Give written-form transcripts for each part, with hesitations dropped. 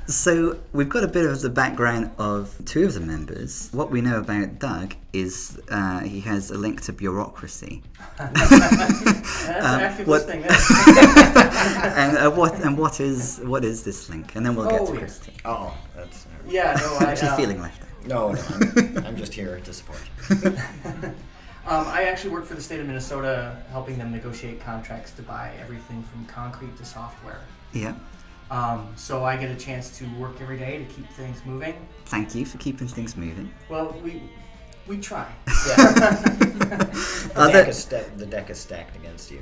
So we've got a bit of the background of two of the members. What we know about Doug is he has a link to bureaucracy. That's active listening. And what is this link? And then we'll get to Christy. Oh, that's... Yeah, no, Actually feeling left out. No, I'm just here to support. I actually work for the state of Minnesota, helping them negotiate contracts to buy everything from concrete to software. Yeah. So I get a chance to work every day to keep things moving. Thank you for keeping things moving. Well, we try. Yeah. The deck is stacked against you.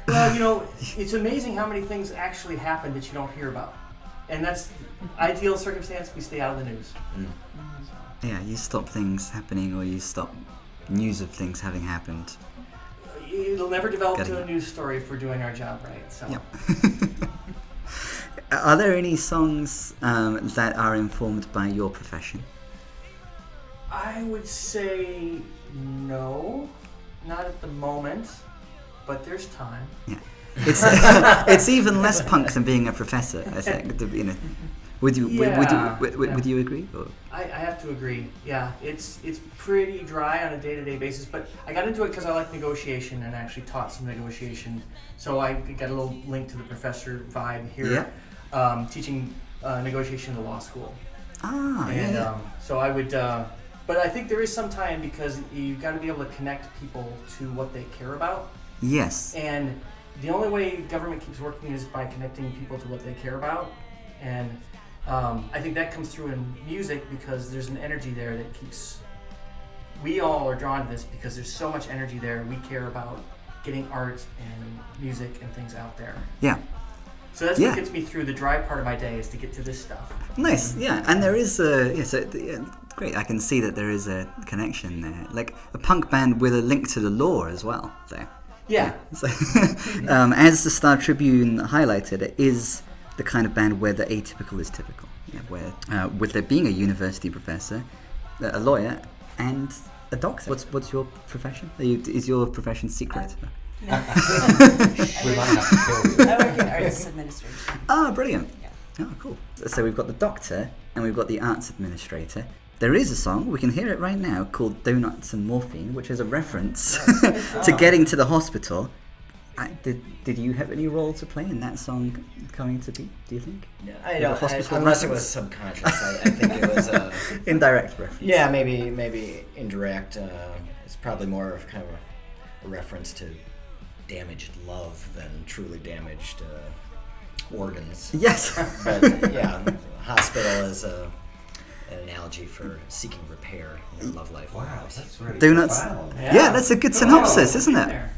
Well, it's amazing how many things actually happen that you don't hear about. And that's ideal circumstance, we stay out of the news. Mm. Yeah, you stop things happening, or you stop news of things having happened. It'll never develop to a news story if we're doing our job right. So. Yep. Are there any songs that are informed by your profession? I would say no, not at the moment, but there's time. Yeah, it's even less punk than being a professor, I think. Would you agree? Or? I have to agree. Yeah, it's pretty dry on a day-to-day basis, but I got into it because I like negotiation and actually taught some negotiation. So I got a little link to the professor vibe here, teaching negotiation in the law school. So I would, but I think there is some time because you've got to be able to connect people to what they care about. Yes. And the only way government keeps working is by connecting people to what they care about. And I think that comes through in music because there's an energy there that keeps... We all are drawn to this because there's so much energy there. We care about getting art and music and things out there. Yeah. So that's what gets me through the dry part of my day, is to get to this stuff. Nice, yeah. And there is great. I can see that there is a connection there. Like a punk band with a link to the law as well there. Yeah. So, as the Star Tribune highlighted, it is the kind of band where the atypical is typical. Yeah, where with there being a university professor, a lawyer, and a doctor. What's your profession? Is your profession secret? No. We might have to kill you. I work in arts administration. Ah, brilliant. Yeah. Oh, cool. So we've got the doctor and we've got the arts administrator. There is a song, we can hear it right now, called Donuts and Morphine, which is a reference to getting to the hospital. Did you have any role to play in that song coming to be, do you think? Yeah, I don't, unless it was subconscious. I think it was a... Indirect reference. Yeah, maybe indirect. It's probably more of kind of a reference to damaged love than truly damaged organs. Yes. But yeah, hospital is an analogy for seeking repair in love life. Wow, that's really Donuts. profound. Yeah, that's a good synopsis, isn't it?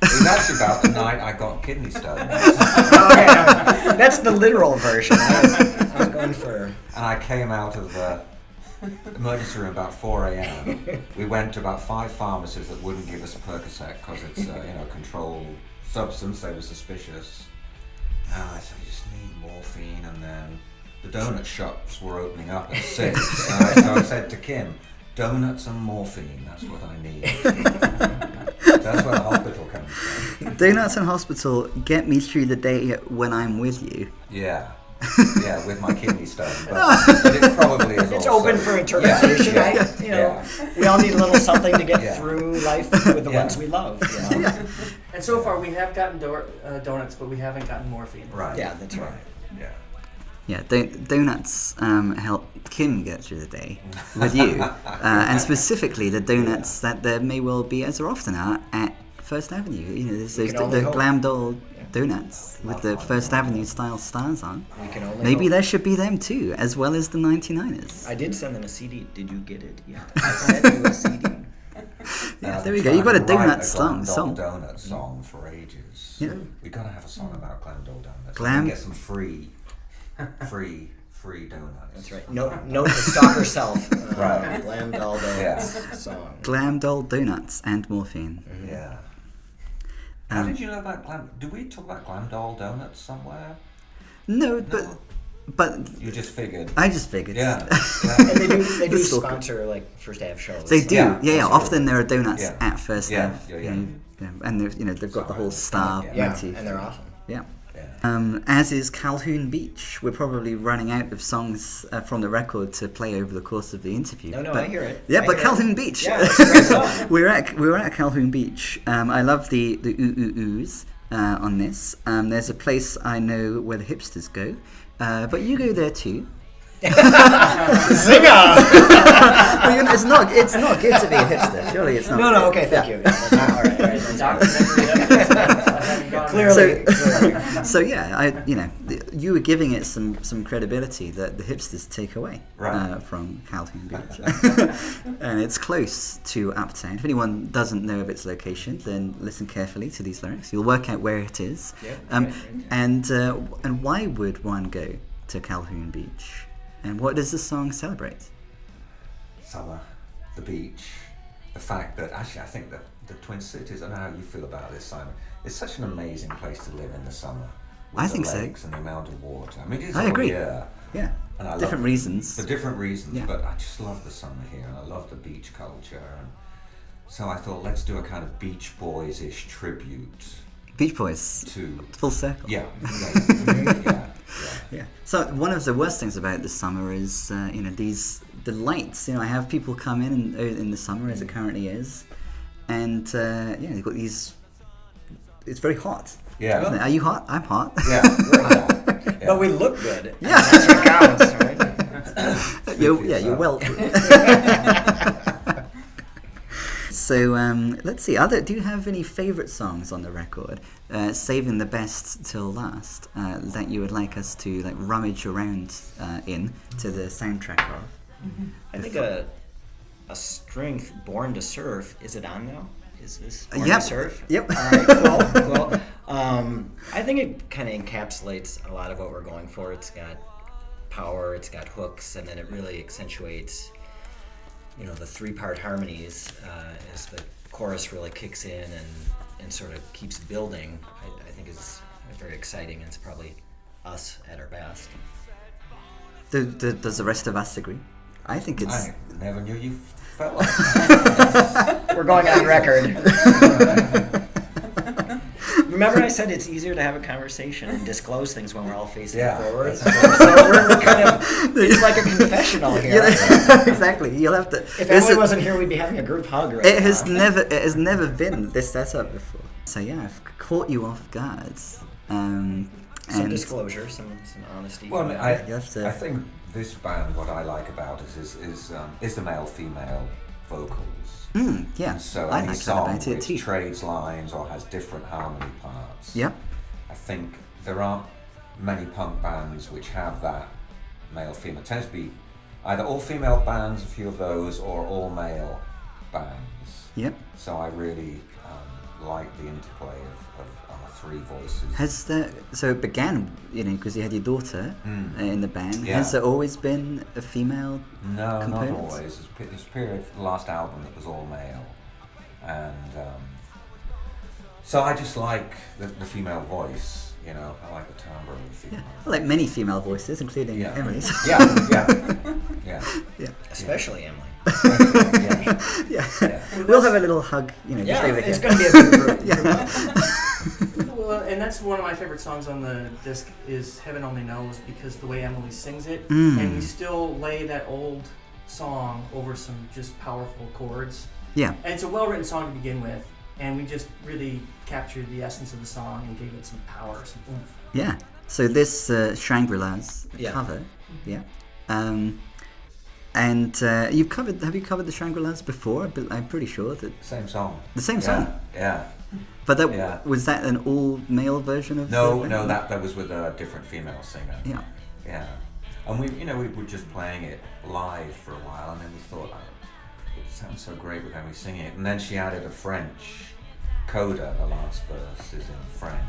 It was actually about the night I got kidney stones. Okay, that's the literal version. I was going for... And I came out of the emergency room about 4 a.m. We went to about 5 pharmacies that wouldn't give us a Percocet because it's a controlled substance. They were suspicious. And I said, I just need morphine. And then the donut shops were opening up at 6. So I said to Kim, donuts and morphine, that's what I need. That's where the hospital comes from. Donuts and hospital get me through the day when I'm with you. Yeah. Yeah, with my kidney stone. But it probably is It's also, open for interpretation, right? We all need a little something to get through life with the ones we love. And so far we have gotten donuts, but we haven't gotten morphine. Right. Yeah, that's right. Yeah. Yeah, donuts help Kim get through the day with you, and specifically the donuts that there may well be, as there often are, at First Avenue. There's those the glam doll donuts with the First Avenue style stars on. Maybe there should be them too, as well as the 99ers. I did send them a CD. Did you get it? Yeah, I sent you a CD. Yeah, there we go. You've got a donut song. Donut song for ages. Yeah. We got to have a song about glam doll donuts. Glam. Get some free donuts. That's right. Note to stock herself. Right. Glam doll donuts song. Glam doll donuts and morphine. Mm-hmm. Yeah. How did you know about glam? Did we talk about glam doll donuts somewhere? No, but You just figured. I just figured. Yeah. And they do sponsor like First Ave shows. They do. Yeah. Often there are donuts Yeah. at First Ave. Yeah. And they've got the whole star Yeah, motif. and they're awesome. Yeah. Yeah. As is Calhoun Beach. We're probably running out of songs from the record to play over the course of the interview. No, but, I hear it. Yeah, I but hear Calhoun it. Beach. Yeah, it's a great song. we're at Calhoun Beach. I love the oohs on this. There's a place I know where the hipsters go, but you go there too. Zinger! Well, it's not good to be a hipster. Surely it's not. No, okay, thank you. All right. Documentary Clearly. So yeah, you were giving it some credibility that the hipsters take away from Calhoun Beach, and it's close to Uptown. If anyone doesn't know of its location, then listen carefully to these lyrics. You'll work out where it is. And why would one go to Calhoun Beach? And what does the song celebrate? Summer, the beach, the fact that actually I think that the Twin Cities, I don't know how you feel about this, Simon, it's such an amazing place to live in the summer. With I the think so. lakes and the amount of water. I mean, it is I all agree. year. Yeah. And I Different love reasons. For different reasons, Yeah. but I just love the summer here and I love the beach culture. And so I thought, let's do a kind of Beach Boys-ish tribute Beach Boys. to... Full circle. Yeah. Yeah. So one of the worst things about the summer is, the lights. I have people come in the summer as it currently is, and they've got these. It's very hot. Yeah. Isn't it? Are you hot? I'm hot. Yeah. Yeah. But we look good. Yeah. That's what counts, right? You're well. So let's see. Do you have any favorite songs on the record? Saving the best till last that you would like us to rummage around in to the soundtrack of. I think a strength, Born to Surf, is it on now? Is this Born Yep. to Surf? Yep. All right, cool. I think it kind of encapsulates a lot of what we're going for. It's got power, it's got hooks, and then it really accentuates, the three-part harmonies as the chorus really kicks in and sort of keeps building. I think is very exciting, and it's probably us at our best. Does the rest of us agree? I think it's. I never knew you felt like that. We're going on record. Remember I said it's easier to have a conversation and disclose things when we're all facing forward? So we're kind of, it's like a confessional here. Exactly. You'll have to. If Emily wasn't here, we'd be having a group hug right It now. has never been this setup before. So yeah, I've caught you off guard. Some And disclosure, some honesty. Well, I You have to- think this band, what I like about it is the male-female vocals. yeah, And so I any like that song about it which too. trades lines or has different harmony parts. Yep. I think there aren't many punk bands which have that male-female. It tends to be either all-female bands, a few of those, or all-male bands. Yep. So I really like the interplay of our three voices. So it began, because you had your daughter in the band. Yeah. Has there always been a female No, component? not always. This period, the last album, it was all male, and so I just like the female voice. I like the timbre of the female. Well, like many female voices, including Yeah. Emily's. Yeah. Especially Emily. Yeah. We'll have a little hug, just over it's here. going to be a good group. Well, and that's one of my favorite songs on the disc is Heaven Only Knows, because the way Emily sings it, and we still lay that old song over some just powerful chords. Yeah. And it's a well-written song to begin with, and we just really captured the essence of the song and gave it some power, some oomph. Yeah. So this Shangri-La's Yeah. cover, yeah. And have you covered the Shangri-La's before? But I'm pretty sure that Same song. the same song. Yeah. But Yeah. was that an all-male version of? No, the that was with a different female singer. Yeah. Yeah. And we were just playing it live for a while, and then we thought, it sounds so great with Emily singing it. And then she added a French coda. The last verse is in French.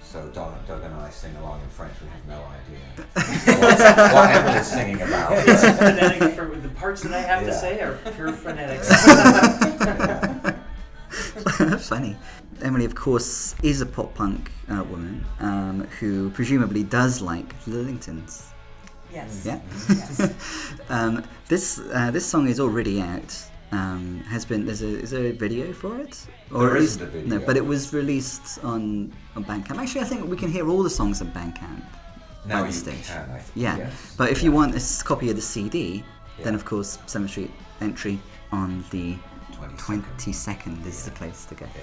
So Doug and I sing along in French. We have no idea what Emily's singing about. It's phonetic for the parts that I have to say are pure phonetics. Funny. Emily, of course, is a pop punk woman who presumably does like Lillingtons. Yes. Yeah. Yes. This song is already out has been. Is there a video for it? There at isn't a video. No, but it was released on Bandcamp. Actually, I think we can hear all the songs on Bandcamp. Now by the you stage. can, I think. Yeah, Yes. but if you want a copy of the CD, then Yeah. of course 7th Street entry on the 22nd. 22nd is the place to go. Yeah.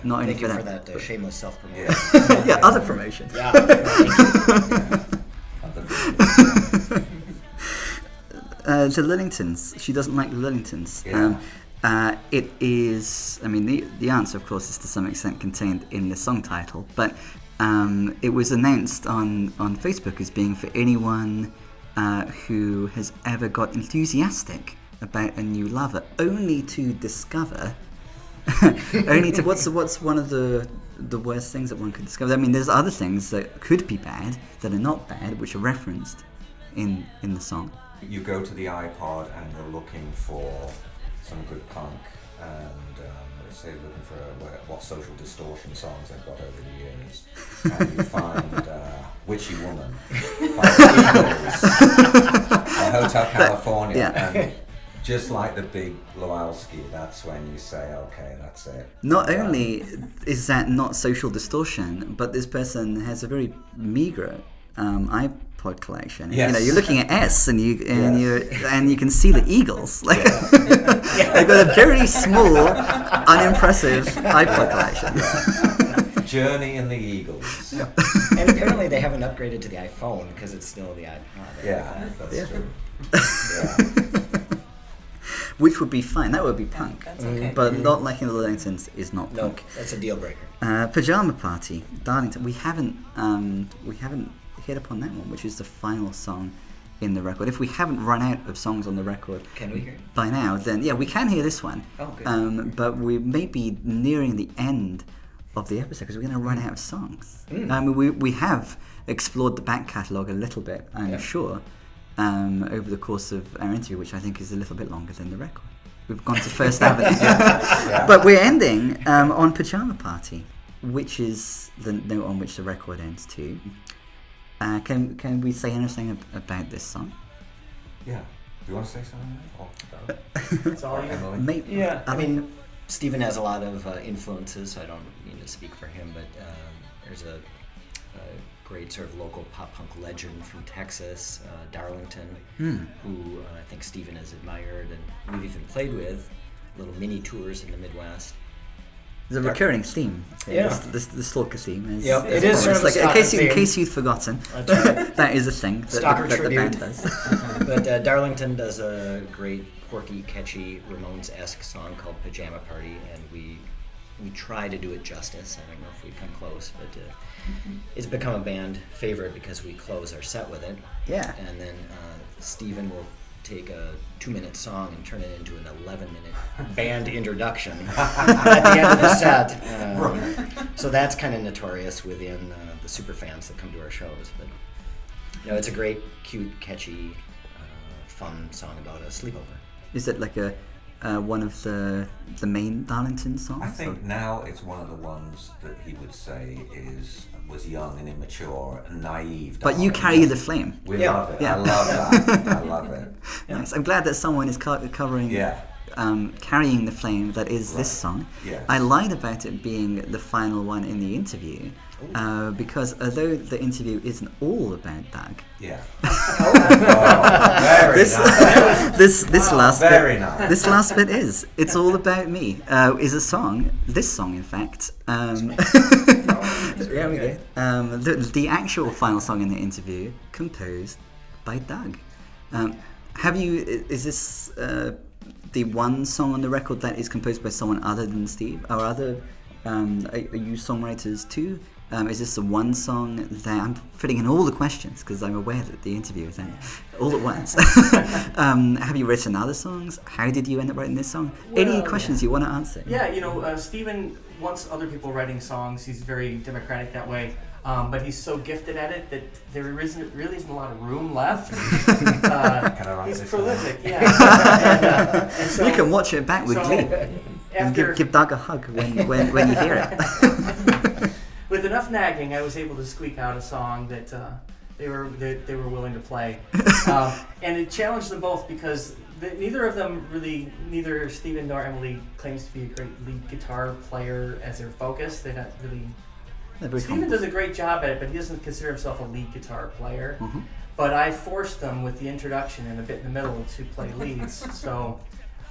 Not only Thank you for that, that shameless self-promotion. Yeah. yeah, other promotion. Yeah. Thank you. The Lillingtons. She doesn't like the Lillingtons. Yeah. It is. I mean, the answer, of course, is to some extent contained in the song title, but it was announced on Facebook as being for anyone who has ever got enthusiastic about a new lover, only to discover. What's one of the worst things that one could discover? I mean, there's other things that could be bad that are not bad, which are referenced in the song. You go to the iPod and you're looking for some good punk, and say looking for what social distortion songs they've got over the years, and you find Witchy Woman by the Eagles, or Hotel California, Yeah. and just like the big Lowalski, that's when you say, okay, that's it. Not only is that not social distortion, but this person has a very meager iPod collection. Yes. You know, you're looking at S, and you Yes. you can see the Eagles. Like they've got a very small, unimpressive iPod collection. Journey and the Eagles. And apparently they haven't upgraded to the iPhone because it's still the iPod. Yeah, that's Yeah. true. Yeah. Which would be fine. That would be punk. That's okay. But not liking the Lillingtons is not No, punk. that's a deal breaker. Pajama Party, Darlington. We haven't hit upon that one, which is the final song in the record. If we haven't run out of songs on the record Can we hear it? by now, then yeah, we can hear this one. Oh, good. But we may be nearing the end of the episode because we're going to run out of songs. I mean, we have explored the back catalogue a little bit, I'm sure, over the course of our interview, which I think is a little bit longer than the record. We've gone to First Avenue. But we're ending on Pajama Party, which is the note on which the record ends too. Can we say anything about this song? Yeah. Do you want to say something? Or, That's all you. Emily? Maybe, Yeah, I mean, Stephen has a lot of influences, so I don't mean to speak for him, but there's a great sort of local pop-punk legend from Texas, Darlington, who I think Stephen has admired and we've even played with, little mini tours in the Midwest. There's a recurring theme. Yeah. The stalker theme. Is, Yep, it is sort of a like in stalker in theme. case you've forgotten, That's right. that is a thing that, Stalker that the band tribute. does. But Darlington does a great, quirky, catchy, Ramones-esque song called Pajama Party, and we try to do it justice. I don't know if we come close, but it's become a band favorite because we close our set with it. Yeah. And then Stephen will take a 2-minute song and turn it into an 11-minute band introduction at the end of the set. So that's kind of notorious within the super fans that come to our shows. But it's a great, cute, catchy, fun song about a sleepover. Is it like a one of the main Darlington songs? I think now it's one of the ones that he would say was young and immature and naive. But you Darlington. carry the flame. We Yeah. love it. Yeah. I love that. I love it. Nice. I'm glad that someone is covering, Yeah. carrying the flame that is this Right. song. Yes. I lied about it being the final one in the interview, because although the interview isn't all about Doug, Yeah. Very this nice. this last Very bit, nice. this last bit is it's all about me. Is a song. This song, in fact. There we go. The actual final song in the interview composed by Doug. Is this the one song on the record that is composed by someone other than Steve? Or are you songwriters too? Is this the one song that I'm fitting in all the questions because I'm aware that the interview is ending all at once? Have you written other songs? How did you end up writing this song? Any Well, questions you want to answer? Yeah, Stephen wants other people writing songs. He's very democratic that way. But he's so gifted at it that there really isn't a lot of room left. Can I write He's this prolific, yeah. And so, You can watch it back with Glee. And after, give Doug a hug when you hear it. with enough nagging, I was able to squeak out a song that they were willing to play, and it challenged them both because neither of them really, neither Stephen nor Emily claims to be a great lead guitar player as their focus. They're not really. Stephen does a great job at it, but he doesn't consider himself a lead guitar player. Mm-hmm. But I forced them with the introduction and a bit in the middle to play leads, so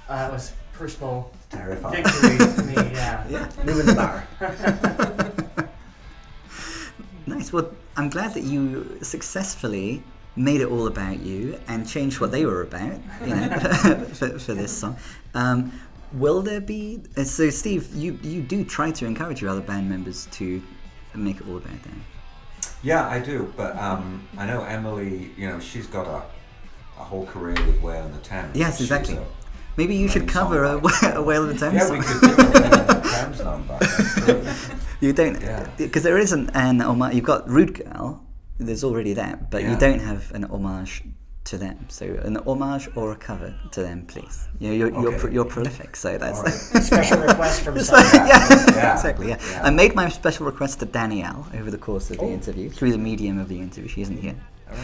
it was personal victory for me. Yeah. Moving the bar. Nice. Well, I'm glad that you successfully made it all about you and changed what they were about, for this song. Will there be... So, Steve, you do try to encourage your other band members to make it all about them. Yeah, I do, but I know Emily, she's got a whole career with Whale in the Thames. Yes, exactly. Maybe you should cover a Whale in the Thames song. Yeah, we could do a Whale in the Thames number. That's true. You don't... Because there isn't an homage... You've got Rude Girl, there's already that, but you don't have an homage to them. So an homage or a cover to them, please. You're prolific, so that's... Right. Special request from someone. Exactly, yeah. I made my special request to Danielle over the course of the interview, through the medium of the interview. She isn't here. All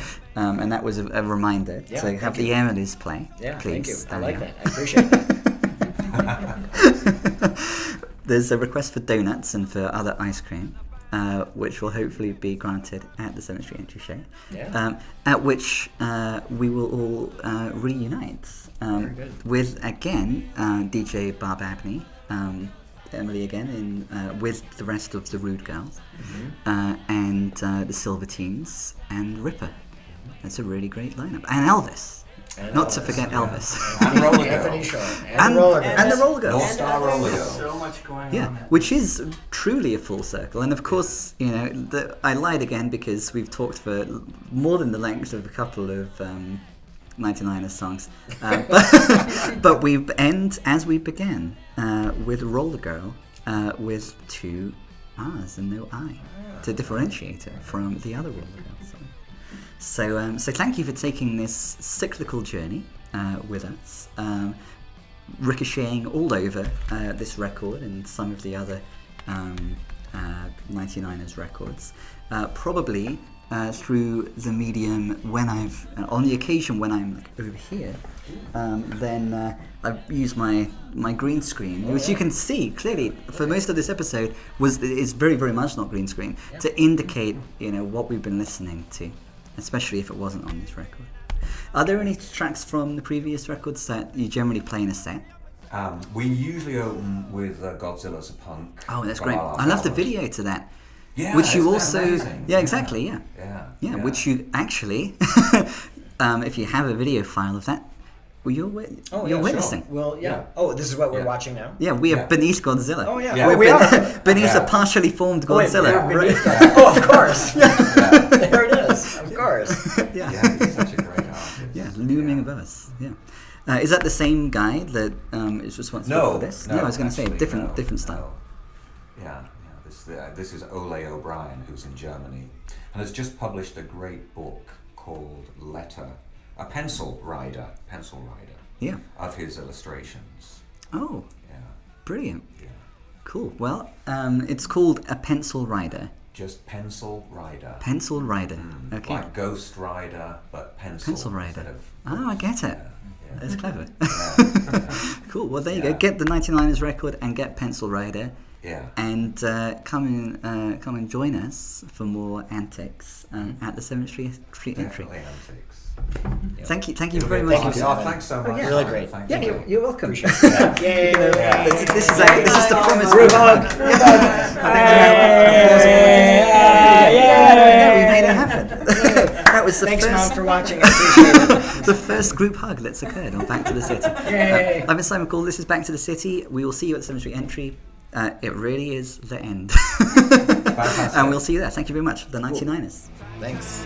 right. And that was a reminder to have the Emily's play. Yeah, please, thank you. Danielle. I like that. I appreciate that. There's a request for donuts and for other ice cream, which will hopefully be granted at the 7th Street Entry Show, at which we will all reunite with, again, DJ Barb Abney, Emily again, with the rest of the Rude Girls, and the Silver Teens, and Ripper. That's a really great lineup. And Elvis. Not to forget Elvis. And Roller Girl. Anthony Shaw. And the Roller Girl. And the Roller Girl. North Star Roller Girl. So much going on. Yeah, which is truly a full circle. And of course, I lied again because we've talked for more than the length of a couple of 99ers songs. But we end as we began with Roller Girl with 2 R's and no I to differentiate it from the other Roller Girl song. So thank you for taking this cyclical journey with us, ricocheting all over this record and some of the other 99ers records, probably through the medium on the occasion when I'm over here, then I've used my green screen, which you can see clearly for most of this episode is very, very much not green screen, to indicate what we've been listening to, especially if it wasn't on this record. Are there any tracks from the previous records that you generally play in a set? We usually open with Godzilla's a Punk. Oh, that's great. I love the video to that. Yeah, which you isn't also... that amazing? Yeah, exactly, yeah. Yeah, which you actually... if you have a video file of that, you're witnessing. Sure. Well, yeah. Oh, this is what we're watching now? Yeah, we are beneath Godzilla. Oh, yeah. We're we are. beneath a partially formed Godzilla. We're beneath that. Oh, of course. There it is. Of course. Yeah, he's such a great artist. Yeah, looming above us. Yeah. Is that the same guy that is responsible for this? No, I was going to say different style. No. Yeah. This is Ole O'Brien, who's in Germany, and has just published a great book called A Pencil Rider, yeah, of his illustrations. Oh, yeah, brilliant. Yeah, cool. Well, it's called A Pencil Rider. Just Pencil Rider. Pencil Rider. Okay. Like Ghost Rider, but pencil Rider. I get it. Yeah. That's clever. Yeah. Cool. Well, there you go. Get the 99ers record and get Pencil Rider. Yeah. And come and join us for more antics at the 7th Street Entry. Definitely antics. Yeah. Thank you very much. Thank you. Thanks so much. Yeah. Really great. Yeah, you're welcome. Appreciate it. Yay! This is the promise. Group hug. Yeah, we made it happen. That was the Thanks, first. Mom, for watching. I appreciate it. The first group hug that's occurred on Back to the City. Yay! I've been Simon Cole. This is Back to the City. We will see you at the 7th Street Entry. It really is the end. And we'll see you there. Thank you very much. The 99ers. Thanks.